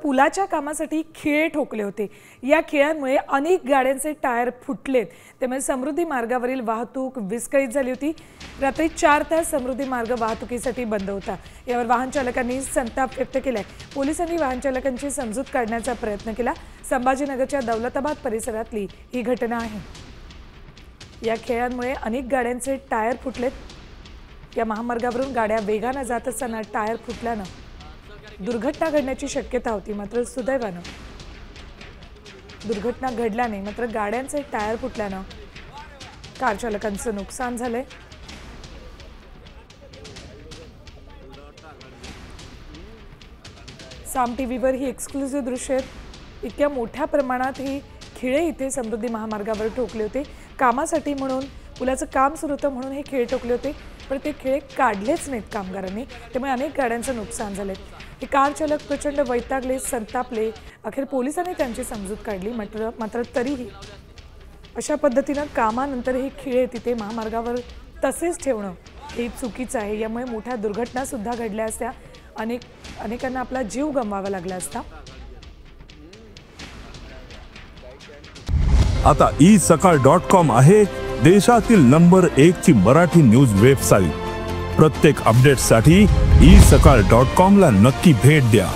पुलाच्या कामासाठी खिळे ठोकले होते। या खिळ्यांमुळे अनेक गाड्यांचे टायर फुटलेत। त्यामुळे समृद्धी मार्गावरील वाहतूक विस्कळीत झाली होती। रात्री 4 तास समृद्धी मार्ग वाहतुकीसाठी बंद होता। यावर वाहन चालकांनी संताप व्यक्त केलाय। पोलिसांनी वाहन चालकांची समजूत काढण्याचा प्रयत्न केला। संभाजीनगरच्या दौलताबाद परिसरातली ही घटना आहे। या खिळ्यांमुळे अनेक गाड्यांचे टायर फुटलेत। या महामार्गावरून गाड्या वेगाने जात असताना टायर फुटल्यानं दुर्घटना घडण्याची शक्यता होती, मात्र सुदैवानं दुर्घटना घडल्याने मात्र गाड्यांचे टायर फुटल्यानं कार चालकांचं नुकसान झालंय। साम टीव्हीवर ही एक्सक्लुसिव्ह दृश्य आहेत। इतक्या मोठ्या प्रमाणात ही खिळे इथे समृद्धी महामार्गावर ठोकले होते। कामासाठी म्हणून पुलाचं काम सुरू होतं म्हणून हे खिळे ठोकले होते, पण ते खिळे काढलेच नाहीत कामगारांनी, त्यामुळे अनेक गाड्यांचं नुकसान झालंय। हे कार चालक प्रचंड वैतागले, संतापले। अखेर पोलिसांनी त्यांची समजूत काढली, मात्र तरीही अशा पद्धतीनं कामानंतर हे खिळे तिथे महामार्गावर तसेच ठेवणं हे चुकीचं आहे। यामुळे मोठ्या दुर्घटना सुद्धा घडल्या असत्या, अनेकांना आपला जीव गमवावा लागला असता। आता isakal.com आहे देशातील नंबर 1 ची मराठी न्यूज वेबसाईट। प्रत्येक अपडेटसाठी isakal.com ला नक्की भेट द्या।